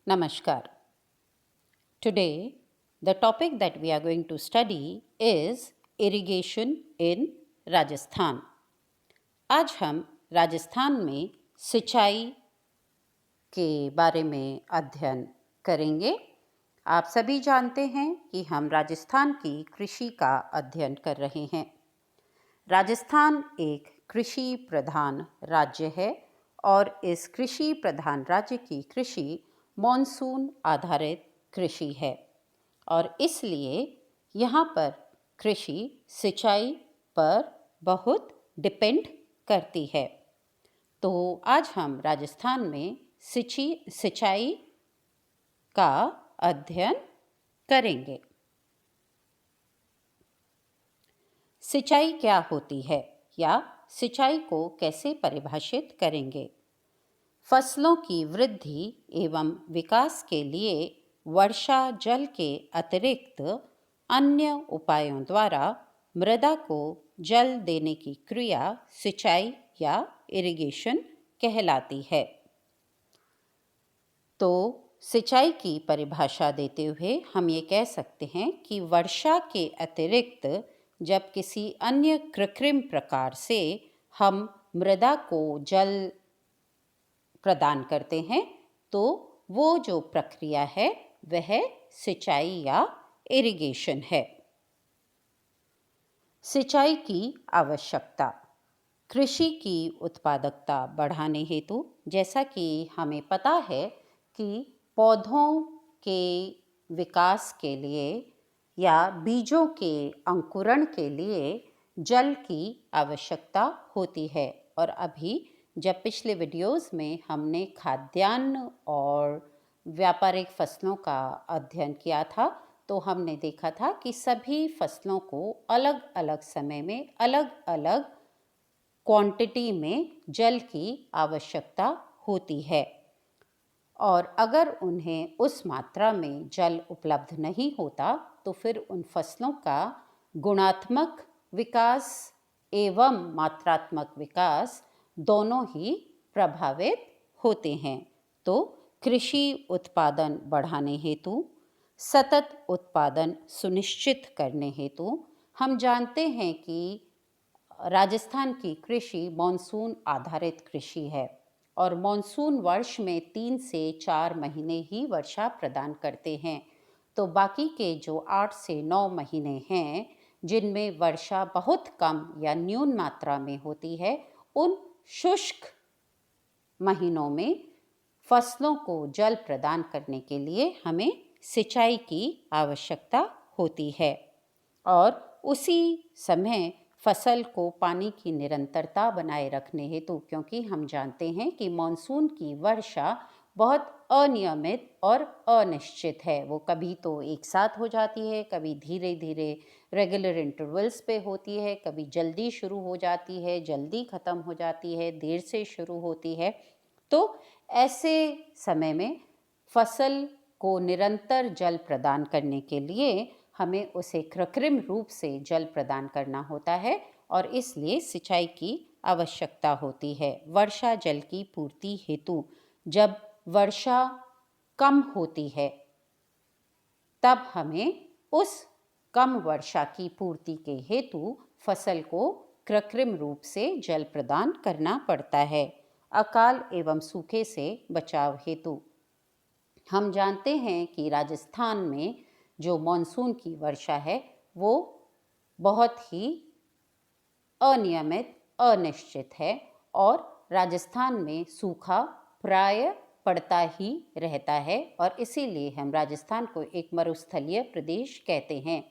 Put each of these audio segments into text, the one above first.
Namaskar. Today, the topic that we are going to study is irrigation in Rajasthan. आज हम राजस्थान में सिंचाई के बारे में अध्ययन करेंगे। आप सभी जानते हैं कि हम राजस्थान की कृषि का अध्ययन कर रहे हैं। राजस्थान एक कृषि प्रधान राज्य है और इस कृषि प्रधान राज्य की कृषि मॉनसून आधारित कृषि है और इसलिए यहाँ पर कृषि सिंचाई पर बहुत डिपेंड करती है। तो आज हम राजस्थान में सिंचाई का अध्ययन करेंगे। सिंचाई क्या होती है या सिंचाई को कैसे परिभाषित करेंगे? फसलों की वृद्धि एवं विकास के लिए वर्षा जल के अतिरिक्त अन्य उपायों द्वारा मृदा को जल देने की क्रिया सिंचाई या इरिगेशन कहलाती है। तो सिंचाई की परिभाषा देते हुए हम ये कह सकते हैं कि वर्षा के अतिरिक्त जब किसी अन्य कृत्रिम प्रकार से हम मृदा को जल प्रदान करते हैं तो वो जो प्रक्रिया है वह सिंचाई या इरिगेशन है। सिंचाई की आवश्यकता कृषि की उत्पादकता बढ़ाने हेतु, जैसा कि हमें पता है कि पौधों के विकास के लिए या बीजों के अंकुरण के लिए जल की आवश्यकता होती है। और अभी जब पिछले वीडियोस में हमने खाद्यान्न और व्यापारिक फसलों का अध्ययन किया था तो हमने देखा था कि सभी फसलों को अलग अलग समय में अलग अलग क्वांटिटी में जल की आवश्यकता होती है और अगर उन्हें उस मात्रा में जल उपलब्ध नहीं होता तो फिर उन फसलों का गुणात्मक विकास एवं मात्रात्मक विकास दोनों ही प्रभावित होते हैं। तो कृषि उत्पादन बढ़ाने हेतु, सतत उत्पादन सुनिश्चित करने हेतु हम जानते हैं कि राजस्थान की कृषि मॉनसून आधारित कृषि है और मॉनसून वर्ष में 3 से 4 महीने ही वर्षा प्रदान करते हैं। तो बाकी के जो 8 से 9 महीने हैं जिनमें वर्षा बहुत कम या न्यून मात्रा में होती है, उन शुष्क महीनों में फसलों को जल प्रदान करने के लिए हमें सिंचाई की आवश्यकता होती है और उसी समय फसल को पानी की निरंतरता बनाए रखने हेतु, क्योंकि हम जानते हैं कि मॉनसून की वर्षा बहुत अनियमित और अनिश्चित है। वो कभी तो एक साथ हो जाती है, कभी धीरे धीरे रेगुलर इंटरवल्स पे होती है, कभी जल्दी शुरू हो जाती है, जल्दी ख़त्म हो जाती है, देर से शुरू होती है। तो ऐसे समय में फसल को निरंतर जल प्रदान करने के लिए हमें उसे कृत्रिम रूप से जल प्रदान करना होता है और इसलिए सिंचाई की आवश्यकता होती है। वर्षा जल की पूर्ति हेतु जब वर्षा कम होती है तब हमें उस कम वर्षा की पूर्ति के हेतु फसल को कृत्रिम रूप से जल प्रदान करना पड़ता है। अकाल एवं सूखे से बचाव हेतु हम जानते हैं कि राजस्थान में जो मॉनसून की वर्षा है वो बहुत ही अनियमित, अनिश्चित है और राजस्थान में सूखा प्राय पड़ता ही रहता है और इसीलिए हम राजस्थान को एक मरुस्थलीय प्रदेश कहते हैं।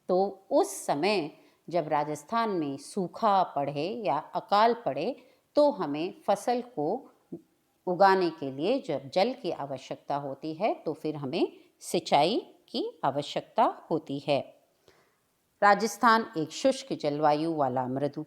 तो उस समय जब राजस्थान में सूखा पड़े या अकाल पड़े तो हमें फसल को उगाने के लिए जब जल की आवश्यकता होती है तो फिर हमें सिंचाई की आवश्यकता होती है। राजस्थान एक शुष्क जलवायु वाला मरु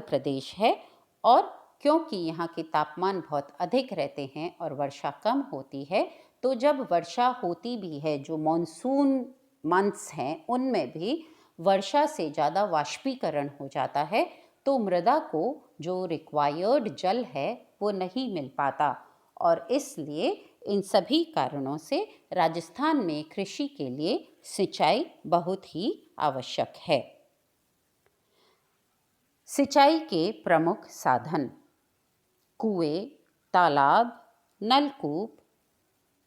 प्रदेश है और क्योंकि यहाँ के तापमान बहुत अधिक रहते हैं और वर्षा कम होती है तो जब वर्षा होती भी है, जो मॉनसून मंथ्स हैं उनमें भी वर्षा से ज़्यादा वाष्पीकरण हो जाता है तो मृदा को जो रिक्वायर्ड जल है वो नहीं मिल पाता और इसलिए इन सभी कारणों से राजस्थान में कृषि के लिए सिंचाई बहुत ही आवश्यक है। सिंचाई के प्रमुख साधन कुएं, तालाब, नलकूप,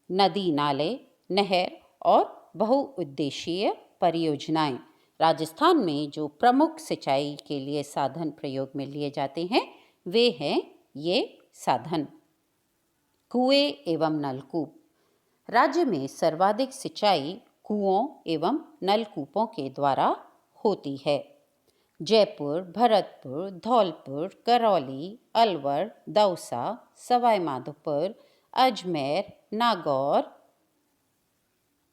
नदी नाले, नहर और बहुउद्देशीय परियोजनाएं। राजस्थान में जो प्रमुख सिंचाई के लिए साधन प्रयोग में लिए जाते हैं वे हैं ये साधन। कुएं एवं नलकूप। राज्य में सर्वाधिक सिंचाई कुओं एवं नलकूपों के द्वारा होती है। जयपुर, भरतपुर, धौलपुर, करौली, अलवर, दौसा, सवाई माधोपुर, अजमेर, नागौर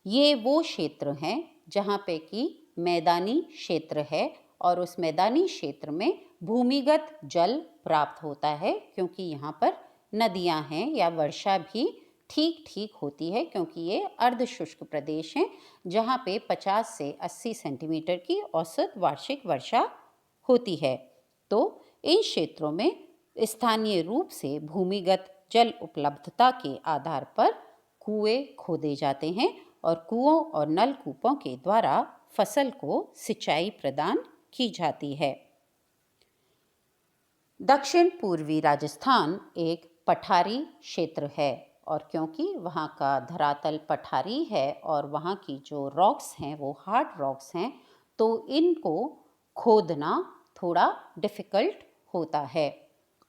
ये वो क्षेत्र हैं जहाँ पे कि मैदानी क्षेत्र है और उस मैदानी क्षेत्र में भूमिगत जल प्राप्त होता है, क्योंकि यहाँ पर नदियाँ हैं या वर्षा भी ठीक ठीक होती है, क्योंकि ये अर्ध शुष्क प्रदेश हैं जहाँ पे 50 से 80 सेंटीमीटर की औसत वार्षिक वर्षा होती है। तो इन क्षेत्रों में स्थानीय रूप से भूमिगत जल उपलब्धता के आधार पर कुएं खोदे जाते हैं और कुओं और नलकूपों के द्वारा फसल को सिंचाई प्रदान की जाती है। दक्षिण पूर्वी राजस्थान एक पठारी क्षेत्र है और क्योंकि वहाँ का धरातल पठारी है और वहाँ की जो रॉक्स हैं वो हार्ड रॉक्स हैं, तो इनको खोदना थोड़ा डिफ़िकल्ट होता है।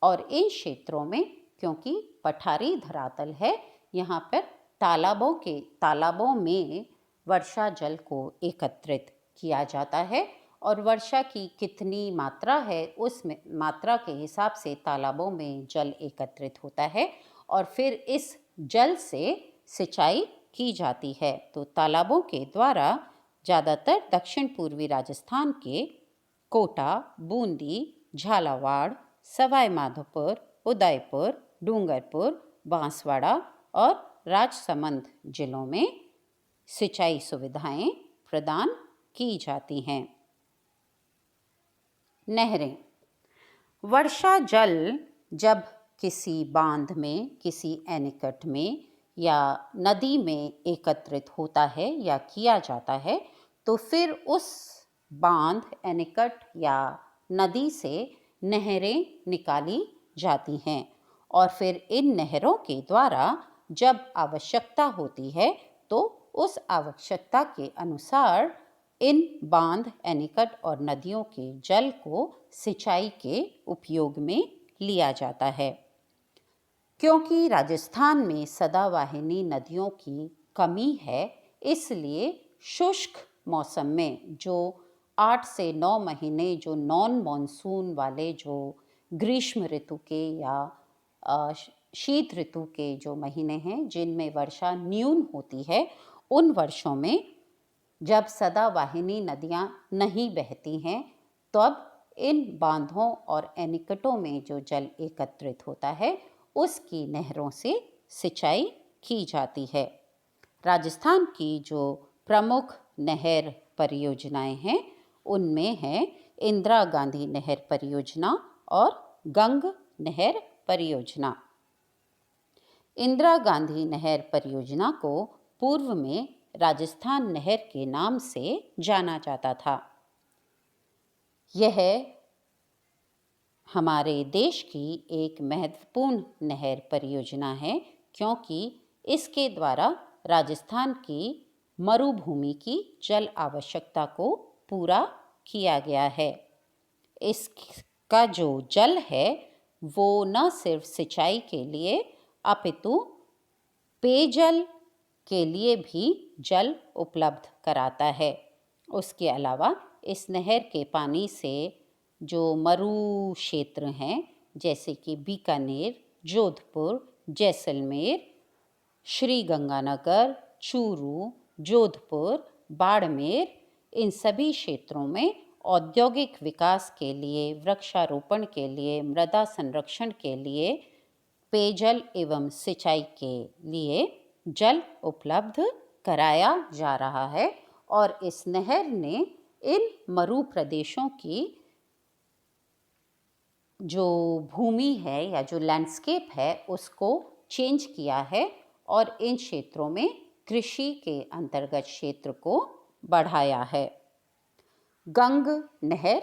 और इन क्षेत्रों में क्योंकि पठारी धरातल है, यहाँ पर तालाबों में वर्षा जल को एकत्रित किया जाता है और वर्षा की कितनी मात्रा है उस मात्रा के हिसाब से तालाबों में जल एकत्रित होता है और फिर इस जल से सिंचाई की जाती है। तो तालाबों के द्वारा ज़्यादातर दक्षिण पूर्वी राजस्थान के कोटा, बूंदी, झालावाड़, सवाई माधोपुर, उदयपुर, डूंगरपुर, बांसवाड़ा और राजसमंद जिलों में सिंचाई सुविधाएं प्रदान की जाती हैं। नहरें। वर्षा जल जब किसी बांध में, किसी एनीकट में या नदी में एकत्रित होता है या किया जाता है, तो फिर उस बांध, एनीकट या नदी से नहरें निकाली जाती हैं और फिर इन नहरों के द्वारा जब आवश्यकता होती है तो उस आवश्यकता के अनुसार इन बांध, एनीकट और नदियों के जल को सिंचाई के उपयोग में लिया जाता है। क्योंकि राजस्थान में सदावाहिनी नदियों की कमी है, इसलिए शुष्क मौसम में जो 8 से 9 महीने जो नॉन मॉनसून वाले जो ग्रीष्म ऋतु के या शीत ऋतु के जो महीने हैं जिनमें वर्षा न्यून होती है, उन वर्षों में जब सदावाहिनी नदियाँ नहीं बहती हैं तब इन बांधों और एनीकटों में जो जल एकत्रित होता है उसकी नहरों से सिंचाई की जाती है। राजस्थान की जो प्रमुख नहर परियोजनाएं हैं उनमें है इंदिरा गांधी नहर परियोजना और गंग नहर परियोजना। इंदिरा गांधी नहर परियोजना को पूर्व में राजस्थान नहर के नाम से जाना जाता था। यह हमारे देश की एक महत्वपूर्ण नहर परियोजना है क्योंकि इसके द्वारा राजस्थान की मरुभूमि की जल आवश्यकता को पूरा किया गया है। इसका जो जल है वो न सिर्फ सिंचाई के लिए अपितु पेयजल के लिए भी जल उपलब्ध कराता है। उसके अलावा इस नहर के पानी से जो मरु क्षेत्र हैं जैसे कि बीकानेर, जोधपुर, जैसलमेर, श्री गंगानगर, चूरू, जोधपुर, बाड़मेर, इन सभी क्षेत्रों में औद्योगिक विकास के लिए, वृक्षारोपण के लिए, मृदा संरक्षण के लिए, पेयजल एवं सिंचाई के लिए जल उपलब्ध कराया जा रहा है और इस नहर ने इन मरु प्रदेशों की जो भूमि है या जो लैंडस्केप है उसको चेंज किया है और इन क्षेत्रों में कृषि के अंतर्गत क्षेत्र को बढ़ाया है। गंग नहर,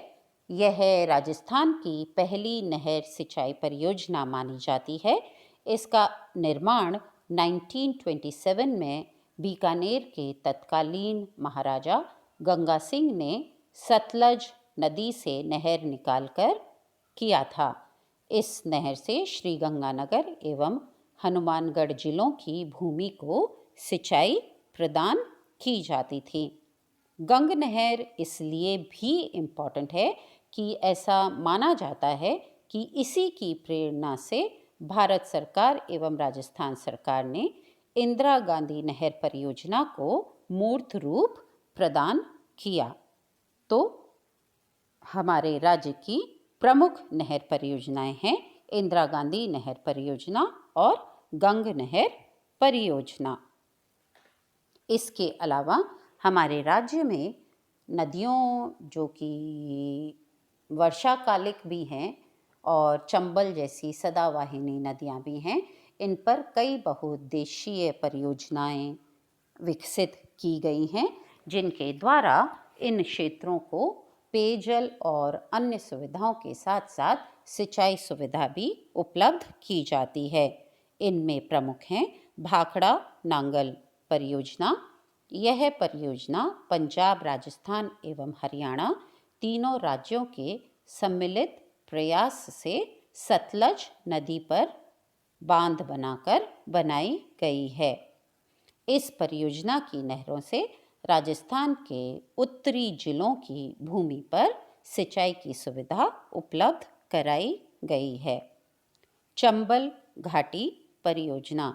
यह राजस्थान की पहली नहर सिंचाई परियोजना मानी जाती है। इसका निर्माण 1927 में बीकानेर के तत्कालीन महाराजा गंगा सिंह ने सतलज नदी से नहर निकालकर किया था। इस नहर से श्री गंगानगर एवं हनुमानगढ़ जिलों की भूमि को सिंचाई प्रदान की जाती थी। गंग नहर इसलिए भी इम्पॉर्टेंट है कि ऐसा माना जाता है कि इसी की प्रेरणा से भारत सरकार एवं राजस्थान सरकार ने इंदिरा गांधी नहर परियोजना को मूर्त रूप प्रदान किया। तो हमारे राज्य की प्रमुख नहर परियोजनाएं हैं इंदिरा गांधी नहर परियोजना और गंग नहर परियोजना। इसके अलावा हमारे राज्य में नदियों जो कि वर्षाकालिक भी हैं और चंबल जैसी सदावाहिनी नदियां भी हैं, इन पर कई बहुउद्देशीय परियोजनाएं विकसित की गई हैं, जिनके द्वारा इन क्षेत्रों को पेयजल और अन्य सुविधाओं के साथ साथ सिंचाई सुविधा भी उपलब्ध की जाती है। इनमें प्रमुख हैं भाखड़ा नांगल परियोजना। यह परियोजना पंजाब, राजस्थान एवं हरियाणा तीनों राज्यों के सम्मिलित प्रयास से सतलज नदी पर बांध बनाकर बनाई गई है। इस परियोजना की नहरों से राजस्थान के उत्तरी जिलों की भूमि पर सिंचाई की सुविधा उपलब्ध कराई गई है। चंबल घाटी परियोजना,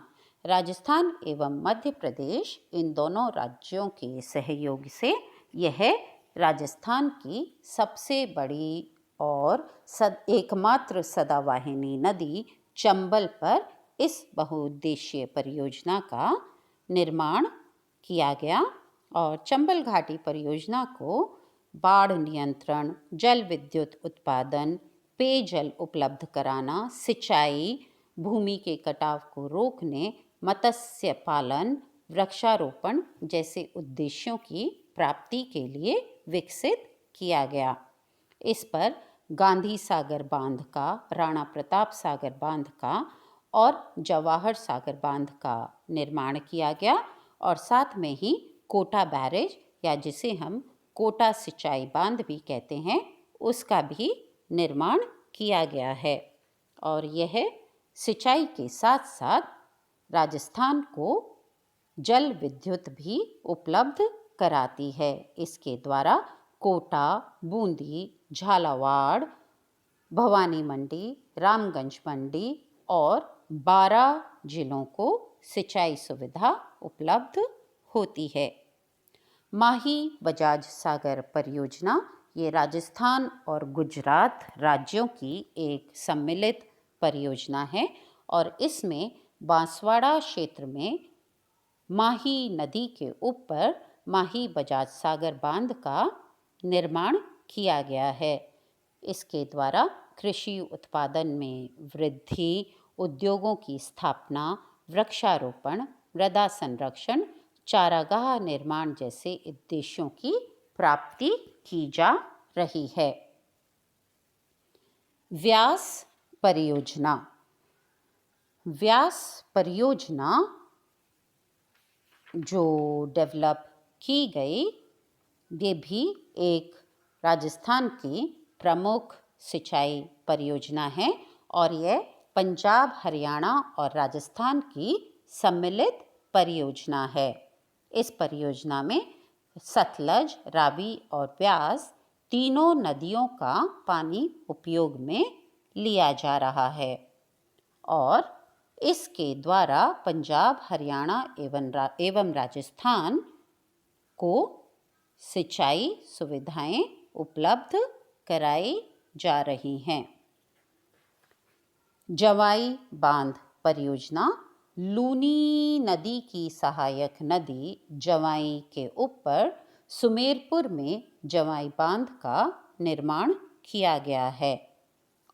राजस्थान एवं मध्य प्रदेश इन दोनों राज्यों के सहयोग से यह राजस्थान की सबसे बड़ी और एकमात्र सदावाहिनी नदी चंबल पर इस बहुउद्देशीय परियोजना का निर्माण किया गया और चंबल घाटी परियोजना को बाढ़ नियंत्रण, जल विद्युत उत्पादन, पेयजल उपलब्ध कराना, सिंचाई, भूमि के कटाव को रोकने, मत्स्य पालन, वृक्षारोपण जैसे उद्देश्यों की प्राप्ति के लिए विकसित किया गया। इस पर गांधी सागर बांध का, राणा प्रताप सागर बांध का और जवाहर सागर बांध का निर्माण किया गया और साथ में ही कोटा बैरेज या जिसे हम कोटा सिंचाई बांध भी कहते हैं, उसका भी निर्माण किया गया है और यह सिंचाई के साथ साथ राजस्थान को जल विद्युत भी उपलब्ध कराती है। इसके द्वारा कोटा, बूंदी, झालावाड़, भवानी मंडी, रामगंज मंडी और 12 जिलों को सिंचाई सुविधा उपलब्ध होती है। माही बजाज सागर परियोजना, ये राजस्थान और गुजरात राज्यों की एक सम्मिलित परियोजना है और इसमें बांसवाड़ा क्षेत्र में माही नदी के ऊपर माही बजाज सागर बांध का निर्माण किया गया है। इसके द्वारा कृषि उत्पादन में वृद्धि, उद्योगों की स्थापना, वृक्षारोपण, मृदा संरक्षण, चारागाह निर्माण जैसे उद्देश्यों की प्राप्ति की जा रही है। व्यास परियोजना, व्यास परियोजना जो डेवलप की गई, ये भी एक राजस्थान की प्रमुख सिंचाई परियोजना है और यह पंजाब, हरियाणा और राजस्थान की सम्मिलित परियोजना है। इस परियोजना में सतलज, रावी और ब्यास तीनों नदियों का पानी उपयोग में लिया जा रहा है और इसके द्वारा पंजाब, हरियाणा एवं राजस्थान को सिंचाई सुविधाएं उपलब्ध कराई जा रही हैं। जवाई बांध परियोजना, लूनी नदी की सहायक नदी जवाई के ऊपर सुमेरपुर में जवाई बांध का निर्माण किया गया है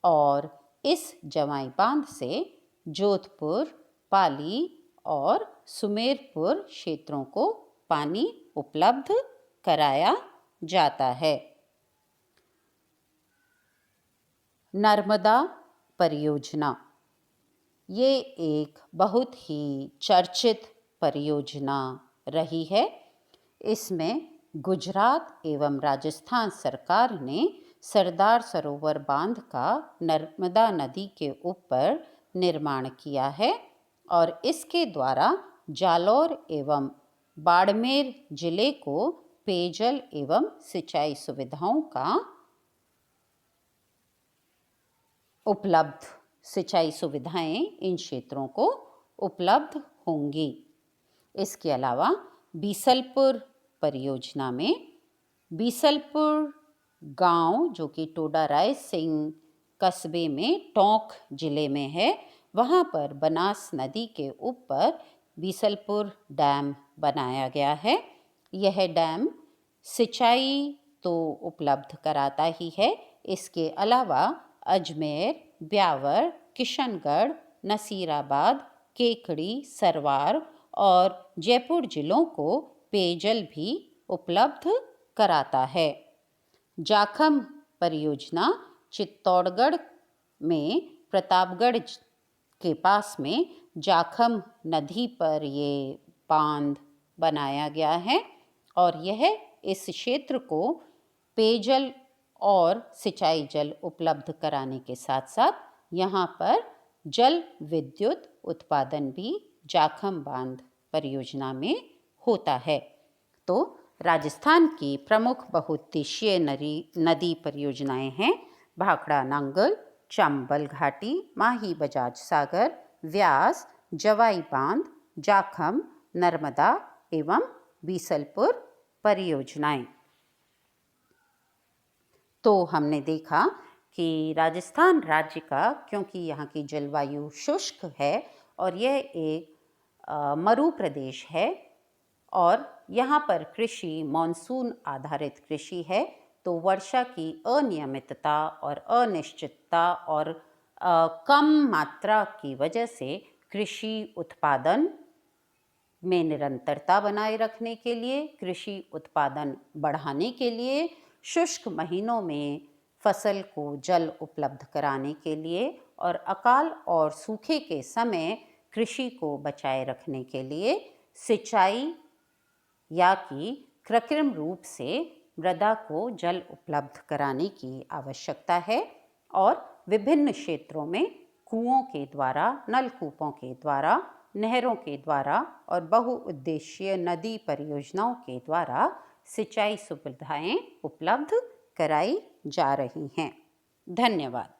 और इस जवाई बांध से जोधपुर, पाली और सुमेरपुर क्षेत्रों को पानी उपलब्ध कराया जाता है। नर्मदा परियोजना, ये एक बहुत ही चर्चित परियोजना रही है। इसमें गुजरात एवं राजस्थान सरकार ने सरदार सरोवर बांध का नर्मदा नदी के ऊपर निर्माण किया है और इसके द्वारा जालौर एवं बाड़मेर जिले को पेयजल एवं सिंचाई सुविधाओं का उपलब्ध सिंचाई सुविधाएं इन क्षेत्रों को उपलब्ध होंगी। इसके अलावा बीसलपुर परियोजना में बीसलपुर गांव जो कि टोडा राय सिंह कस्बे में टोंक जिले में है, वहां पर बनास नदी के ऊपर बीसलपुर डैम बनाया गया है। यह डैम सिंचाई तो उपलब्ध कराता ही है, इसके अलावा अजमेर, ब्यावर, किशनगढ़, नसीराबाद, केकड़ी, सरवार और जयपुर जिलों को पेयजल भी उपलब्ध कराता है। जाखम परियोजना चित्तौड़गढ़ में प्रतापगढ़ के पास में जाखम नदी पर ये बांध बनाया गया है और यह इस क्षेत्र को पेयजल और सिंचाई जल उपलब्ध कराने के साथ साथ यहाँ पर जल विद्युत उत्पादन भी जाखम बांध परियोजना में होता है। तो राजस्थान की प्रमुख बहुउद्देशीय नदी परियोजनाएं हैं भाखड़ा नांगल, चंबल घाटी, माही बजाज सागर, व्यास, जवाई बांध, जाखम, नर्मदा एवं बीसलपुर परियोजनाएं। तो हमने देखा कि राजस्थान राज्य का, क्योंकि यहाँ की जलवायु शुष्क है और यह एक मरु प्रदेश है और यहाँ पर कृषि मानसून आधारित कृषि है, तो वर्षा की अनियमितता और अनिश्चितता और कम मात्रा की वजह से कृषि उत्पादन में निरंतरता बनाए रखने के लिए, कृषि उत्पादन बढ़ाने के लिए, शुष्क महीनों में फसल को जल उपलब्ध कराने के लिए और अकाल और सूखे के समय कृषि को बचाए रखने के लिए सिंचाई या कि कृत्रिम रूप से मृदा को जल उपलब्ध कराने की आवश्यकता है और विभिन्न क्षेत्रों में कुओं के द्वारा, नलकूपों के द्वारा, नहरों के द्वारा और बहुउद्देशीय नदी परियोजनाओं के द्वारा सिंचाई सुविधाएं उपलब्ध कराई जा रही हैं। धन्यवाद।